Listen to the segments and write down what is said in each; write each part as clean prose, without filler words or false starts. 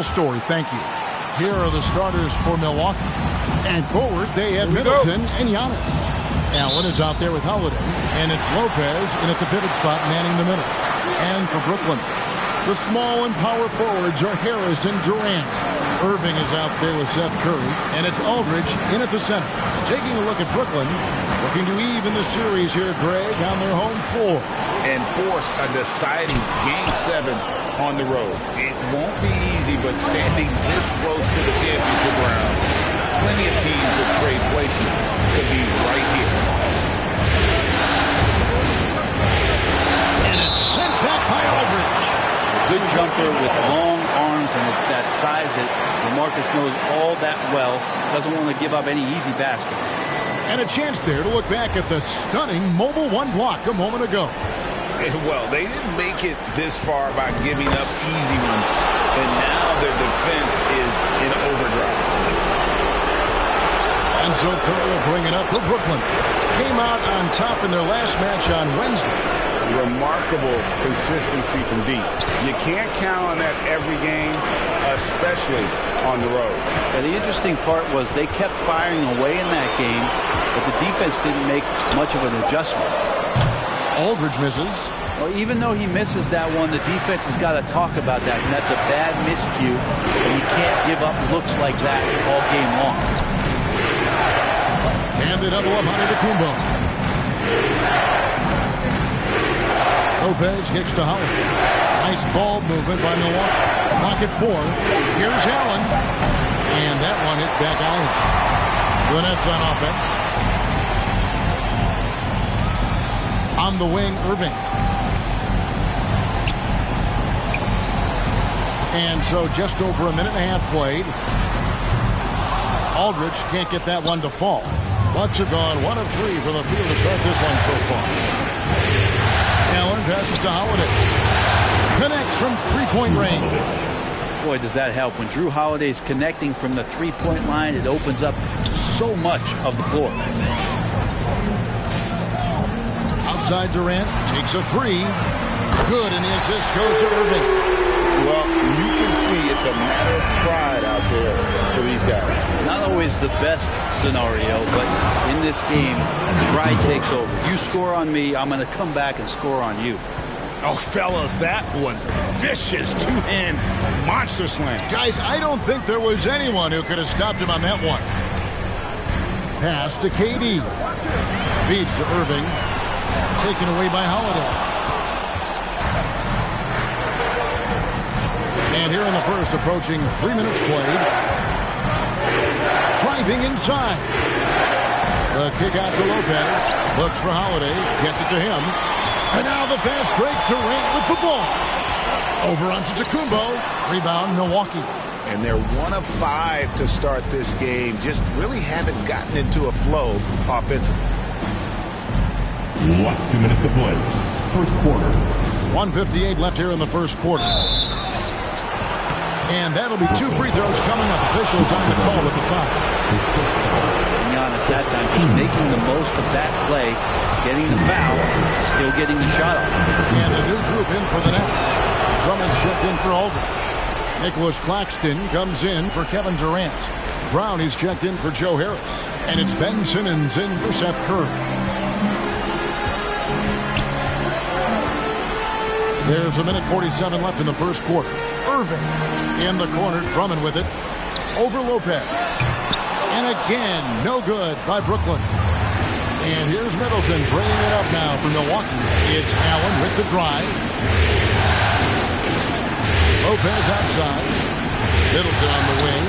Story, thank you. Here are the starters for Milwaukee. And forward, they have Middleton and Giannis. Allen is out there with Holiday, and it's Lopez in at the pivot spot manning the middle. And for Brooklyn, the small and power forwards are Harris and Durant. Irving is out there with Seth Curry, and it's Aldridge in at the center. Taking a look at Brooklyn, looking to even the series here, Greg, on their home floor. And force a deciding Game 7 on the road. It won't be easy, but standing this close to the championship round, plenty of teams will trade places to be right here. And it's sent back by Aldridge. A good jumper with long arms, and it's that size that LaMarcus knows all that well. Doesn't want to give up any easy baskets. And a chance there to look back at the stunning mobile one block a moment ago. Well, they didn't make it this far by giving up easy ones, and now their defense is in overdrive. And so Curry will bring it up for Brooklyn. Came out on top in their last match on Wednesday. Remarkable consistency from deep. You can't count on that every game, especially on the road. And the interesting part was they kept firing away in that game, but the defense didn't make much of an adjustment. Aldridge misses. Well, even though he misses that one, the defense has got to talk about that, and that's a bad miscue, and you can't give up looks like that all game long. And they double up on Antetokounmpo. Lopez kicks to Holiday. Nice ball movement by Milwaukee. Clock at 4. Here's Allen. And that one hits back Allen. The Nets on offense. On the wing, Irving. And so just over a minute and a half played. Aldridge can't get that one to fall. Bucks are gone 1 of 3 from the field to start this one so far. Allen passes to Holiday. Connects from three-point range. Boy, does that help. When Drew Holiday's connecting from the three-point line, it opens up so much of the floor. Outside Durant takes a 3. Good, and the assist goes to Irving. Well, you can see it's a matter of pride out there for these guys. Not always the best scenario, but in this game, pride takes over. You score on me, I'm going to come back and score on you. Oh, fellas, that was vicious two-hand monster slam. Guys, I don't think there was anyone who could have stopped him on that one. Pass to KD. Feeds to Irving. Taken away by Holiday. And here in the first, approaching 3 minutes played. Driving inside. The kick out to Lopez. Looks for Holiday. Gets it to him. And now the fast break. Durant with the ball. Over onto Antetokounmpo. Rebound, Milwaukee. And they're 1 of 5 to start this game. Just really haven't gotten into a flow offensively. Last 2 minutes to play. First quarter. 1:58 left here in the first quarter. And that'll be 2 free throws coming up. Officials on the call with the foul. Being honest, that time just making the most of that play, getting the foul, still getting the shot off. And a new group in for the Nets. Drummond's checked in for Aldridge. Nicholas Claxton comes in for Kevin Durant. Brownie's checked in for Joe Harris. And it's Ben Simmons in for Seth Curry. There's a minute 47 left in the first quarter. Irving in the corner, Drummond with it. Over Lopez. And again, no good by Brooklyn. And here's Middleton bringing it up now for Milwaukee. It's Allen with the drive. Lopez outside. Middleton on the wing.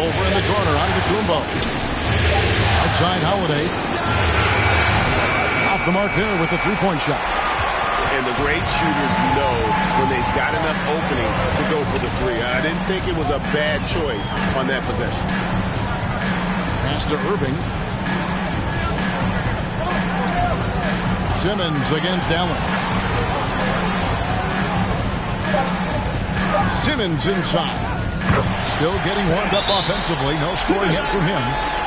Over in the corner, Antetokounmpo. Outside Holiday. Off the mark there with the three-point shot. And the great shooters know when they've got enough opening to go for the 3. I didn't think it was a bad choice on that possession. Pass to Irving. Simmons against Allen. Simmons inside. Still getting warmed up offensively. No scoring yet from him.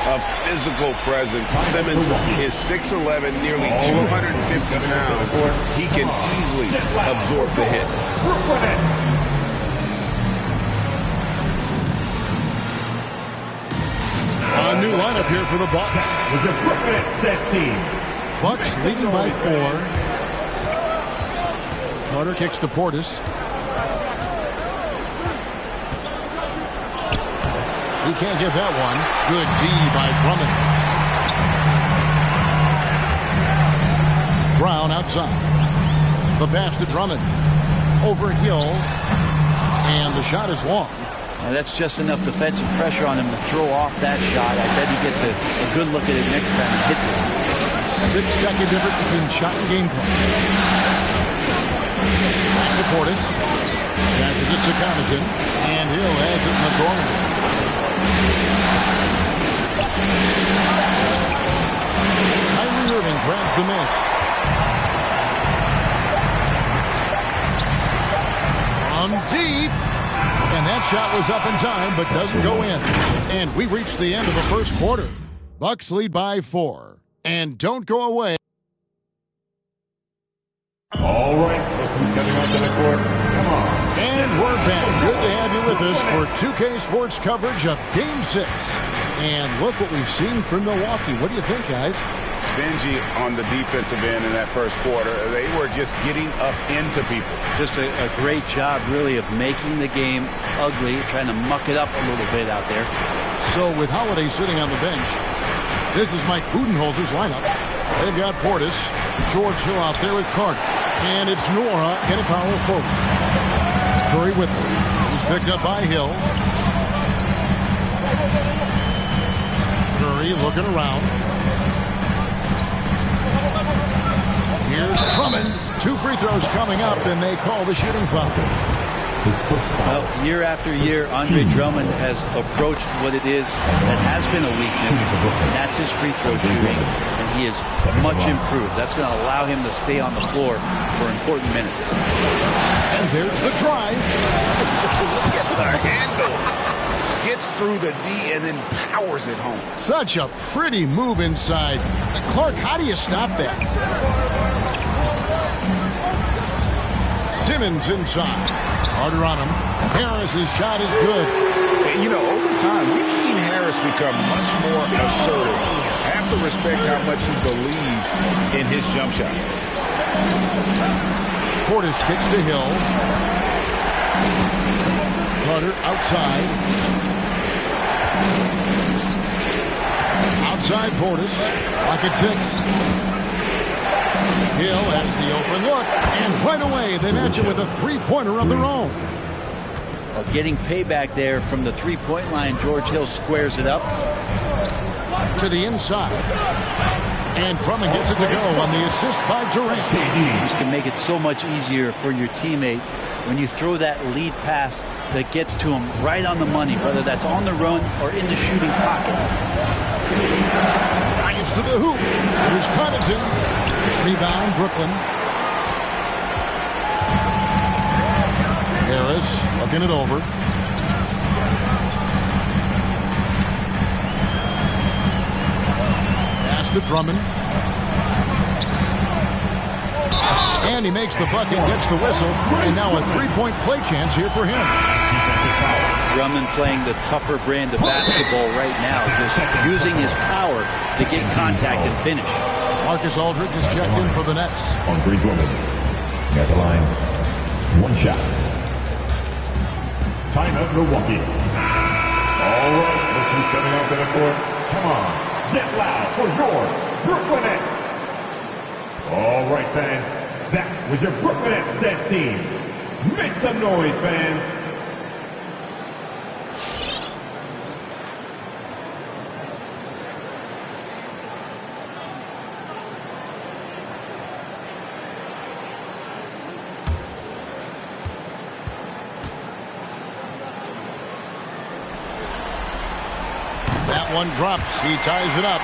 A physical presence. Simmons is 6'11", nearly 250 pounds. He can easily absorb the hit. A new lineup here for the Bucks. Bucks leading by 4. Carter kicks to Portis. He can't get that one. Good D by Drummond. Brown outside. The pass to Drummond. Over Hill. And the shot is long. Now that's just enough defensive pressure on him to throw off that shot. I bet he gets a good look at it next time he hits it. 6-second difference between shot and game clock. Back to Portis. Passes it to Connaughton. And Hill has it in the corner. Kyrie Irving grabs the miss. From deep. And that shot was up in time, but doesn't go in. And we reach the end of the first quarter. Bucks lead by 4. And don't go away. All right, look who's coming onto the court. Come on. And we're back. Good to have you with us for 2K Sports coverage of Game 6. And look what we've seen from Milwaukee. What do you think, guys? Stingy on the defensive end in that first quarter. They were just getting up into people. Just a great job, really, of making the game ugly, trying to muck it up a little bit out there. So with Holiday sitting on the bench, this is Mike Budenholzer's lineup. They've got Portis, George Hill out there with Carter. And it's Nora in a power forward. Curry with him. He's picked up by Hill. Curry looking around. Here's Drummond. 2 free throws coming up, and they call the shooting foul. Well, year after year, Andre Drummond has approached what it is that has been a weakness, and that's his free throw shooting, and he is much improved. That's going to allow him to stay on the floor for important minutes. And there's the drive. Look at the handles. Gets through the D and then powers it home. Such a pretty move inside. Clark, how do you stop that? Simmons inside. Carter on him. Harris's shot is good. And, you know, over time, we've seen Harris become much more assertive. Have to respect how much he believes in his jump shot. Portis kicks to Hill. Carter outside. Outside Portis. Rocket 6. Hill has the open look, and right away they match it with a three-pointer of their own. Well, getting payback there from the three-point line, George Hill squares it up. To the inside. And Drummond gets it to go on the assist by Durant. This can make it so much easier for your teammate when you throw that lead pass that gets to him right on the money, whether that's on the run or in the shooting pocket. Drives to the hoop. Here's Connaughton. Rebound, Brooklyn. Harris looking it over. Pass to Drummond. And he makes the bucket, gets the whistle, and now a three-point play chance here for him. Drummond playing the tougher brand of basketball right now, just using his power to get contact and finish. Marcus Aldridge has checked in for the Nets. Andre Drummond. At the line. One shot. Timeout, Milwaukee. All right, look who's coming out to the court. Come on, get loud for your Brooklyn Nets. All right, fans, that was your Brooklyn Nets dance team. Make some noise, fans. That one drops. He ties it up.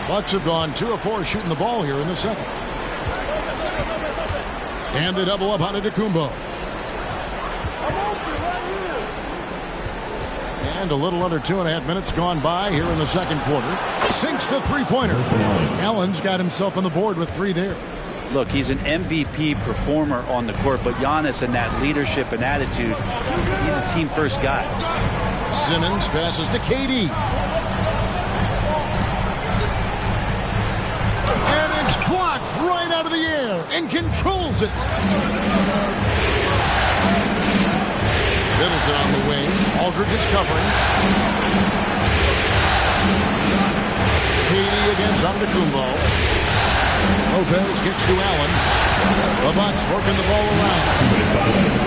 Bucks have gone 2 of 4 shooting the ball here in the second. And they double up on Antetokounmpo. And a little under 2.5 minutes gone by here in the second quarter. Sinks the three-pointer. Allen's got himself on the board with 3 there. Look, he's an MVP performer on the court, but Giannis and that leadership and attitude, he's a team-first guy. Simmons passes to KD. And it's blocked right out of the air and controls it. Middleton on the wing. Aldridge is covering. KD against Antetokounmpo. Lopez gets to Allen. The Bucks working the ball around.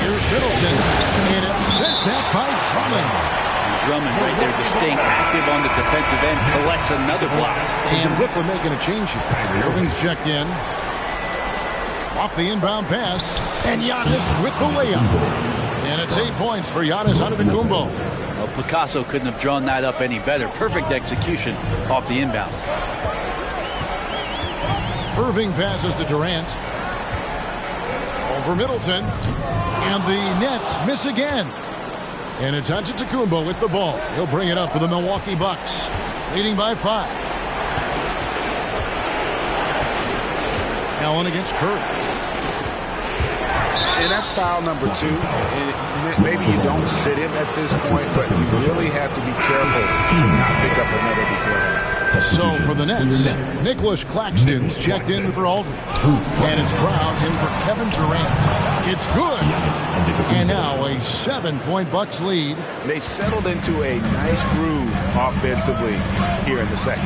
Here's Middleton. And it's sent back by Drummond. Drummond right there just staying active on the defensive end. Collects another block. And Brooklyn making a change here. Irving's checked in. Off the inbound pass. And Giannis with the layup. And it's 8 points for Giannis Antetokounmpo. Well, Picasso couldn't have drawn that up any better. Perfect execution off the inbounds. Irving passes to Durant. Over Middleton. And the Nets miss again. And it's Antetokounmpo with the ball. He'll bring it up for the Milwaukee Bucks. Leading by 5. Allen against Curry. And that's foul number 2. And maybe you don't sit him at this point, but you really have to be careful to not pick up another before that. So for the Nets, Nicholas Claxton's checked in for Aldridge. And it's Brown in for Kevin Durant. It's good. And now a 7-point Bucks lead. They've settled into a nice groove offensively here in the second.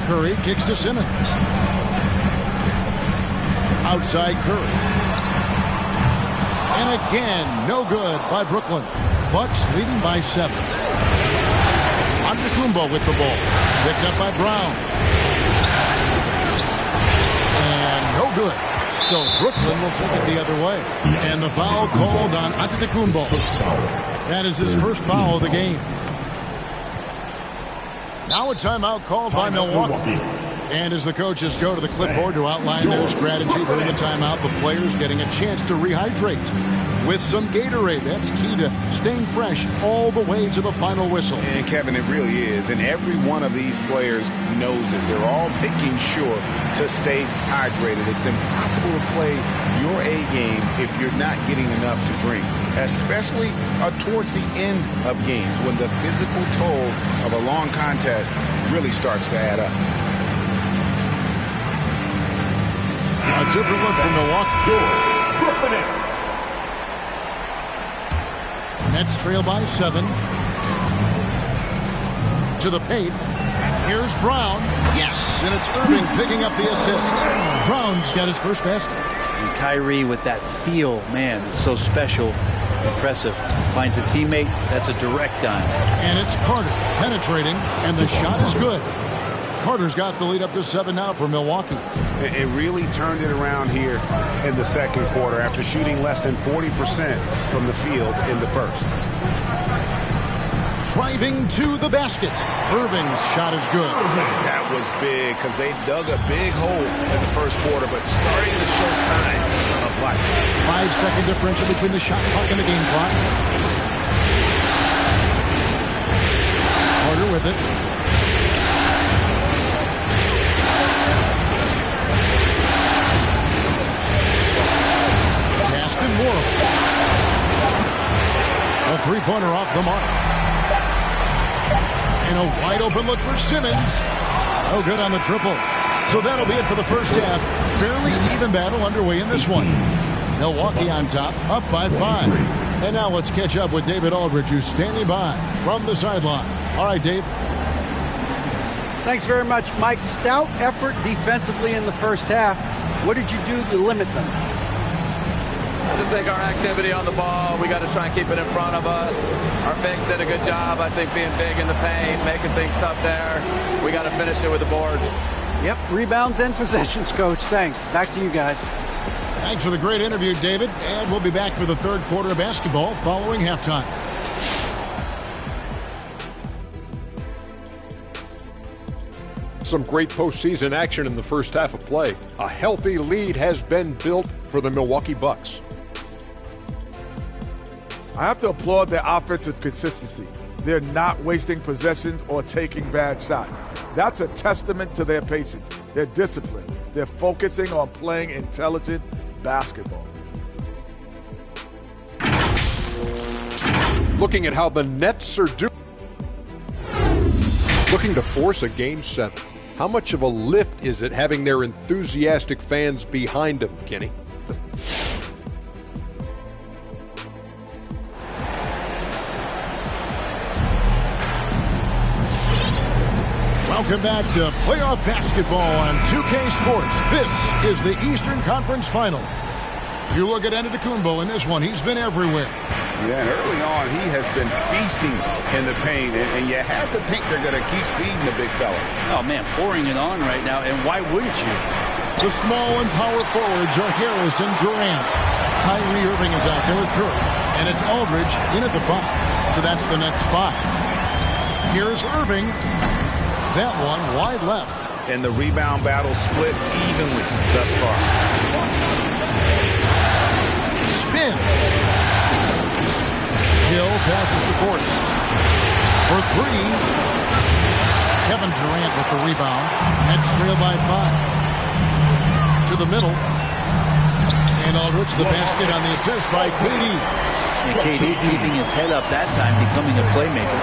Curry kicks to Simmons. Outside Curry. And again, no good by Brooklyn. Bucks leading by 7. Antetokounmpo with the ball. Picked up by Brown. And no good. So Brooklyn will take it the other way. And the foul called on Antetokounmpo. That is his first foul of the game. Now a timeout called by Milwaukee. And as the coaches go to the clipboard to outline their strategy during the timeout, the players getting a chance to rehydrate with some Gatorade. That's key to staying fresh all the way to the final whistle. And Kevin, it really is. And every one of these players knows it. They're all making sure to stay hydrated. It's impossible to play your A game if you're not getting enough to drink, especially towards the end of games when the physical toll of a long contest really starts to add up. A different look from Milwaukee. Brooklyn Nets. Nets trail by 7. To the paint. Here's Brown. Yes, and it's Irving picking up the assist. Brown's got his first basket. And Kyrie with that feel, man, it's so special, impressive. Finds a teammate, that's a direct dime. And it's Carter penetrating, and the shot is good. Carter's got the lead up to 7 now for Milwaukee. It really turned it around here in the second quarter after shooting less than 40% from the field in the first. Driving to the basket. Irving's shot is good. That was big because they dug a big hole in the first quarter, but starting to show signs of life. 5-second differential between the shot clock and the game clock. Carter with it. Gaston Moore. A three-pointer off the mark. And a wide open look for Simmons. No good on the triple. So that'll be it for the first half. Fairly even battle underway in this one. Milwaukee on top, up by 5. And now let's catch up with David Aldridge, who's standing by from the sideline. All right, Dave. Thanks very much, Mike. Stout effort defensively in the first half. What did you do to limit them? I just think our activity on the ball, we got to try and keep it in front of us. Our bigs did a good job, I think, being big in the paint, making things tough there. We got to finish it with the board. Yep, rebounds and possessions, Coach. Thanks. Back to you guys. Thanks for the great interview, David. And we'll be back for the third quarter of basketball following halftime. Some great postseason action in the first half of play. A healthy lead has been built for the Milwaukee Bucks. I have to applaud their offensive consistency. They're not wasting possessions or taking bad shots. That's a testament to their patience, their discipline. They're focusing on playing intelligent basketball. Looking at how the Nets are doing. Looking to force a Game 7. How much of a lift is it having their enthusiastic fans behind them, Kenny? Welcome back to playoff basketball on 2K Sports. This is the Eastern Conference Finals. You look at Antetokounmpo in this one. He's been everywhere. Yeah, and early on, he has been feasting in the paint, and you have to think they're going to keep feeding the big fella. Oh, man, pouring it on right now, and why wouldn't you? The small and power forwards are Harris and Durant. Kyrie Irving is out there with Curry, and it's Aldridge in at the 5. So that's the Nets 5. Here's Irving. That one wide left. And the rebound battle split evenly thus far. Spins. Hill passes to Portis. For 3. Kevin Durant with the rebound. Nets trail by 5. To the middle. And Aldridge the basket on the assist by KD. And KD keeping his head up that time, becoming a playmaker.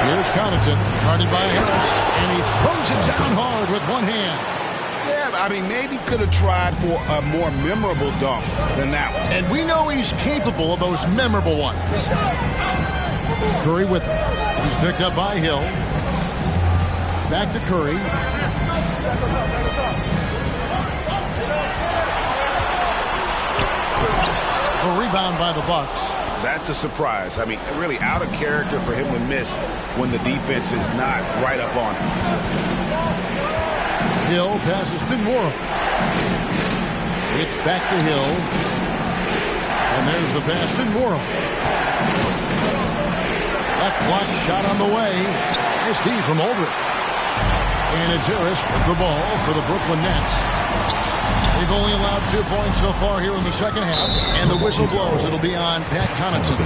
Here's Connaughton, guarded by Harris, and he throws it down hard with one hand. Yeah, I mean, maybe could have tried for a more memorable dunk than that one. And we know he's capable of those memorable ones. Curry with it. He's picked up by Hill. Back to Curry. A rebound by the Bucks. That's a surprise. I mean, really out of character for him to miss when the defense is not right up on him. Hill passes to Moore. It's back to Hill. And there's the pass to Moore. Left block shot on the way. Nice D from Aldridge. And it's Harris with the ball for the Brooklyn Nets. They've only allowed 2 points so far here in the second half. And the whistle blows. It'll be on Pat Connaughton.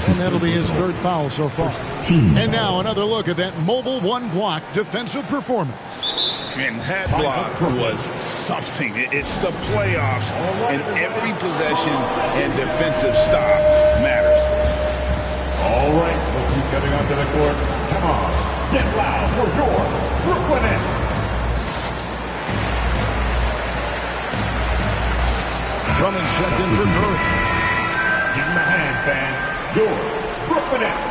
And that'll be his 3rd foul so far. And now another look at that mobile one-block defensive performance. And that block was something. It's the playoffs, and every possession and defensive stop matters. All right, look who's coming onto the court. Come on, get loud for your Brooklyn Nets. Drummond checked in for Curry. Give him a hand, fans. Your Brooklyn Nets.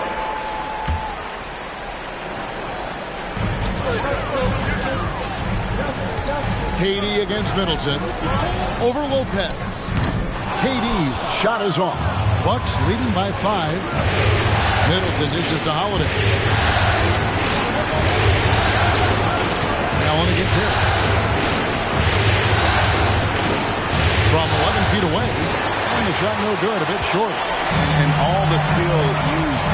KD against Middleton. Over Lopez. KD's shot is off. Bucks leading by 5. Middleton dishes to Holiday. Allen against Harris. From 11 feet away. And the shot no good, a bit short. And all the skill used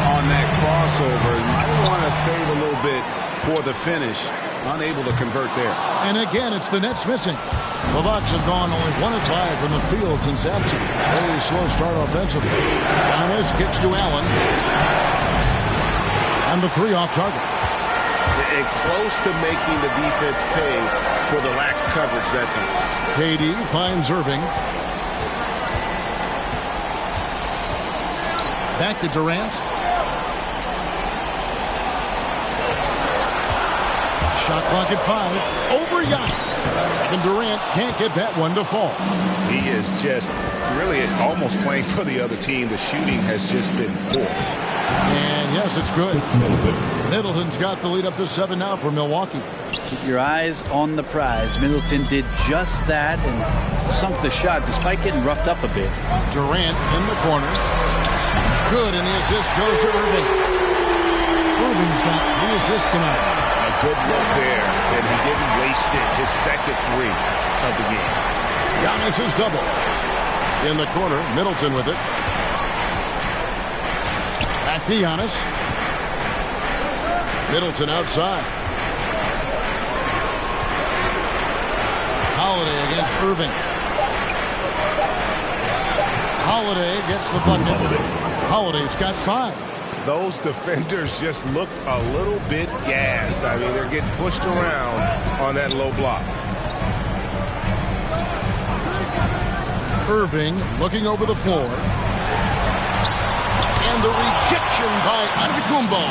on that crossover. You might want to save a little bit for the finish. Unable to convert there. And again, it's the Nets missing. The Bucks have gone only 1 of 5 from the field since halftime. Very slow start offensively. Giannis kicks to Allen. And the 3 off target. And close to making the defense pay for the lax coverage that time. KD finds Irving. Back to Durant. Shot clock at 5. Over Giannis. And Durant can't get that one to fall. He is just really almost playing for the other team. The shooting has just been poor. And yes, it's good. Middleton's got the lead up to 7 now for Milwaukee. Keep your eyes on the prize. Middleton did just that and sunk the shot despite getting roughed up a bit. Durant in the corner. Good, and the assist goes to Irving. Irving's got 3 assists tonight. A good look there, and he didn't waste it. His second 3 of the game. Giannis is double. In the corner, Middleton with it. Back to Giannis. Middleton outside. Holiday against Irving. Holiday gets the bucket. Holiday's got 5. Those defenders just looked a little bit gassed. I mean, they're getting pushed around on that low block. Irving looking over the floor. And the rejection by Antetokounmpo.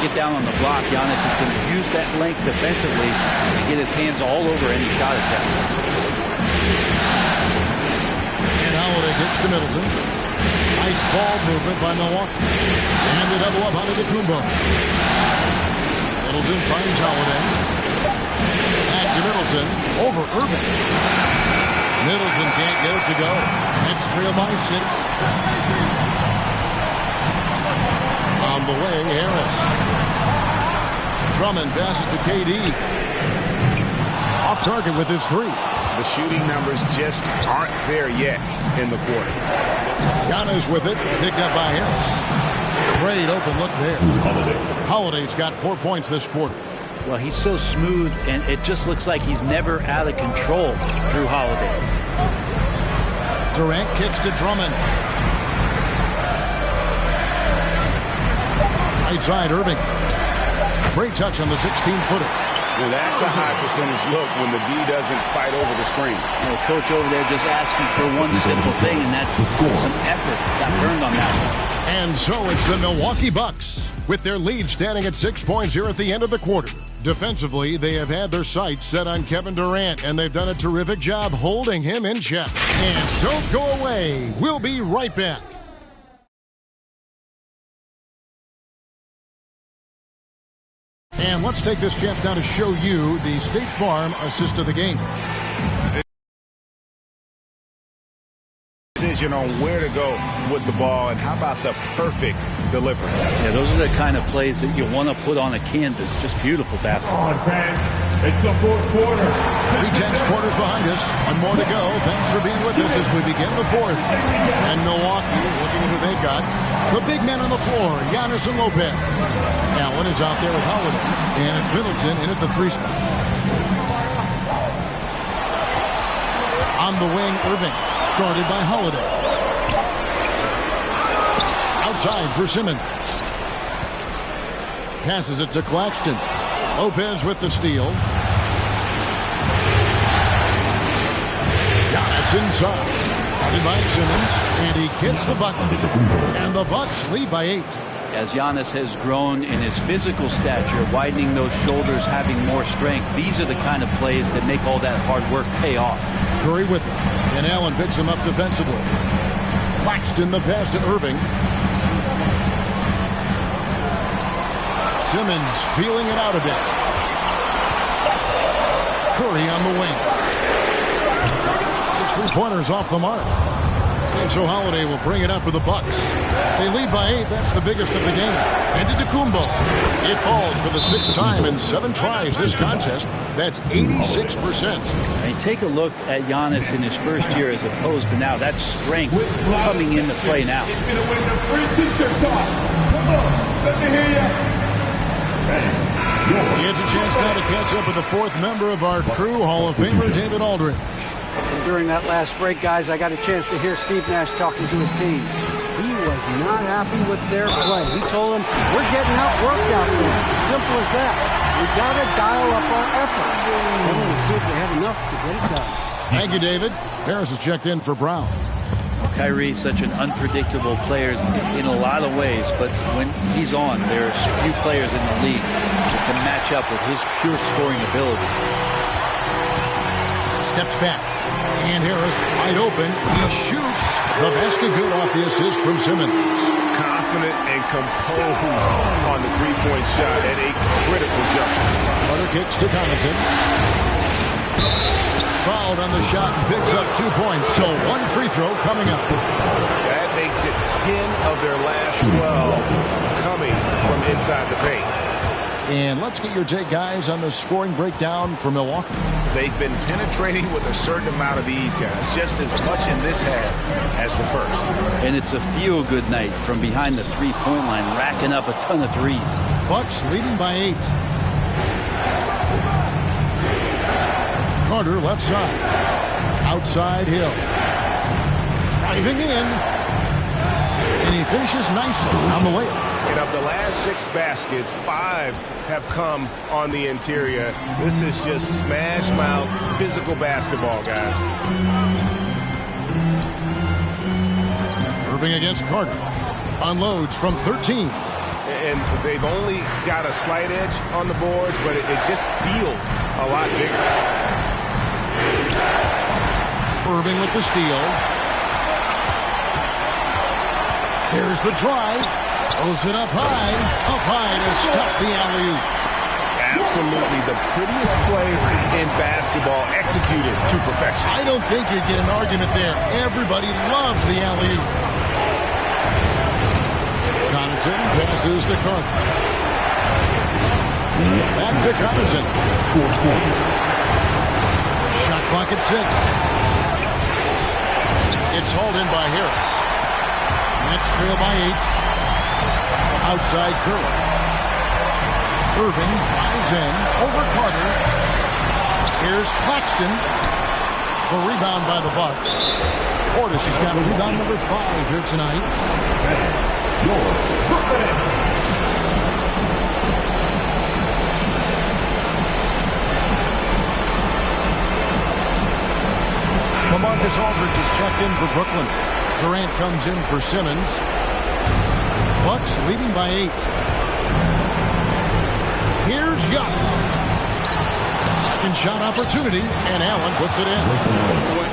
Get down on the block, Giannis is going to use that length defensively to get his hands all over any shot attempt. And Holiday gets to Middleton. Nice ball movement by Milwaukee. And the double up on Antetokounmpo. Middleton finds Holiday. Back to Middleton. Over Irving. Middleton can't get it to go. It's trailed by 6. On the way, Harris. Drummond passes to KD. Off target with his 3. The shooting numbers just aren't there yet in the quarter. Giannis with it, picked up by Harris. Great open look there. Holiday's got 4 points this quarter. Well, he's so smooth, and it just looks like he's never out of control, Drew Holiday. Durant kicks to Drummond. Right side, Irving. Great touch on the 16-footer. Well, that's a high percentage look when the D doesn't fight over the screen. The coach over there just asking for one simple thing, and that's some effort. Got turned on that one. And so it's the Milwaukee Bucks with their lead standing at 6 points here at the end of the quarter. Defensively, they have had their sights set on Kevin Durant, and they've done a terrific job holding him in check. And don't go away. We'll be right back. And let's take this chance now to show you the State Farm assist of the game. Decision on where to go with the ball, and how about the perfect delivery? Yeah, those are the kind of plays that you want to put on a canvas. Just beautiful basketball. Come on, fans. It's the fourth quarter. 3 tenths quarters behind us. 1 more to go. Thanks for being with us as we begin the 4th. And Milwaukee, looking at who they've got. The big men on the floor, Giannis and Lopez. Allen is out there with Holiday. And it's Middleton in at the 3 spot. On the wing, Irving. Guarded by Holiday. Outside for Simmons. Passes it to Claxton. Lopez with the steal. Giannis inside. Guarded by Simmons. And he gets the bucket. And the Bucks lead by 8. As Giannis has grown in his physical stature, widening those shoulders, having more strength, these are the kind of plays that make all that hard work pay off. Curry with it. And Allen picks him up defensively. Claxton the pass to Irving. Simmons feeling it out a bit. Curry on the wing. His 3-pointers off the mark. And so Holiday will bring it up for the Bucks. They lead by 8. That's the biggest of the game. Antetokounmpo. It falls for the 6th time in 7 tries this contest. That's 86%. And take a look at Giannis in his first year as opposed to now. That strength coming into play now. He's going to win the free t-shirt toss. Come on, let me hear you. He has a chance now to catch up with the 4th member of our crew, Hall of Famer David Aldridge. And during that last break, guys, I got a chance to hear Steve Nash talking to his team. He was not happy with their play. He told them, we're getting outworked out there. Simple as that. We got to dial up our effort. And we'll see if we have enough to get it done. Thank you, David. Harris has checked in for Brown. Kyrie is such an unpredictable player in a lot of ways, but when he's on, there's few players in the league that can match up with his pure scoring ability. Steps back. And Harris wide open. He shoots the basket good off the assist from Simmons. Confident and composed on the 3-point shot at a critical juncture. Butter kicks to Connaughton. Fouled on the shot and picks up 2 points. So 1 free throw coming up. That makes it 10 of their last 12 coming from inside the paint. And let's get your take, guys, on the scoring breakdown for Milwaukee. They've been penetrating with a certain amount of ease, guys, just as much in this half as the first. And it's a feel-good night from behind the 3-point line, racking up a ton of threes. Bucks leading by 8. Carter left side. Outside Hill. Driving in. And he finishes nicely on the layup. And of the last 6 baskets, 5 have come on the interior. This is just smash mouth physical basketball, guys. Irving against Carter. Unloads from 13. And they've only got a slight edge on the boards, but it just feels a lot bigger. Irving with the steal. Here's the drive. Throws it up high to stop the alley-oop. Absolutely the prettiest play in basketball, executed to perfection. I don't think you'd get an argument there. Everybody loves the alley-oop. Connaughton passes to Carter. Back to Connaughton. Shot clock at 6. It's hauled in by Harris. Nets trail by 8. Outside Curry. Irving drives in over Carter. Here's Claxton. The rebound by the Bucks. Portis has got rebound number 5 here tonight. LaMarcus Aldridge is checked in for Brooklyn. Durant comes in for Simmons. Bucks leading by 8. Here's Giannis. Second shot opportunity, and Allen puts it in.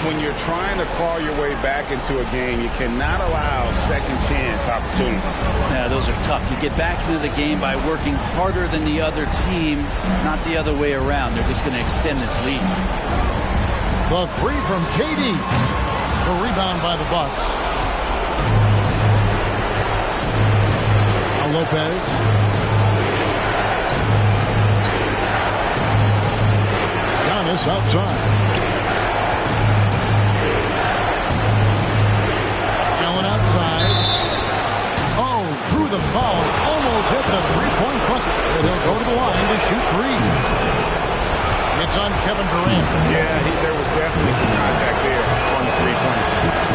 When you're trying to claw your way back into a game, you cannot allow second chance opportunity. Yeah, those are tough. You get back into the game by working harder than the other team, not the other way around. They're just going to extend this lead. The 3 from KD. The rebound by the Bucks. Lopez. Giannis outside. Allen outside. Oh, drew the foul. Almost hit the three-point bucket. And he'll go to the line to shoot 3. It's on Kevin Durant. Yeah, there was definitely some contact there on the three-point.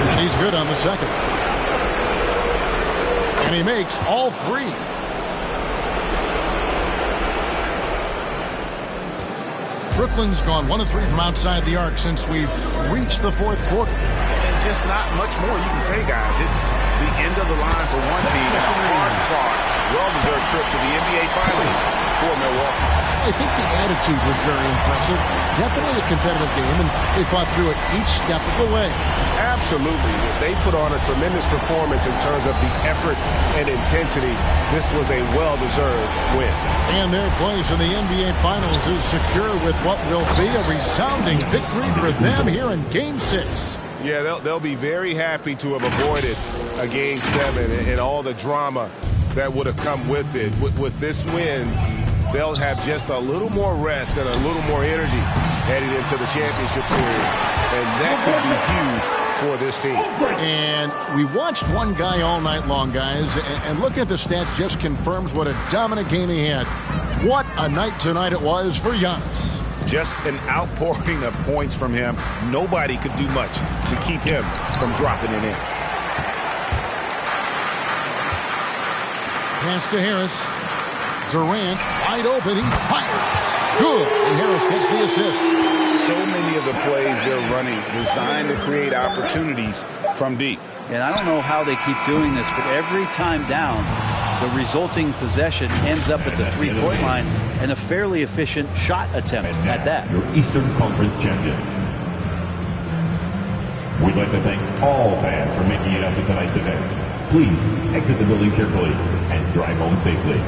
And he's good on the second. And he makes all 3. Brooklyn's gone 1 of 3 from outside the arc since we've reached the 4th quarter. And just not much more you can say, guys. It's the end of the line for one team and a hard-fought, well-deserved trip to the NBA Finals for Milwaukee. I think the attitude was very impressive. Definitely a competitive game, and they fought through it each step of the way. Absolutely. They put on a tremendous performance in terms of the effort and intensity. This was a well-deserved win. And their place in the NBA Finals is secure with what will be a resounding victory for them here in Game 6. Yeah, they'll be very happy to have avoided a Game 7 and all the drama that would have come with it. With this win, they'll have just a little more rest and a little more energy heading into the championship series. And that could be huge for this team. And we watched one guy all night long, guys, and looking at the stats just confirms what a dominant game he had. What a night tonight it was for Giannis. Just an outpouring of points from him. Nobody could do much to keep him from dropping it in. Pass to Harris. Durant, wide open, he fires. Good, and Harris gets the assist. So many of the plays they're running designed to create opportunities from deep. And I don't know how they keep doing this, but every time down, the resulting possession ends up at the three-point line and a fairly efficient shot attempt at that. Your Eastern Conference champions. We'd like to thank all fans for making it out to tonight's event. Please exit the building carefully and drive home safely.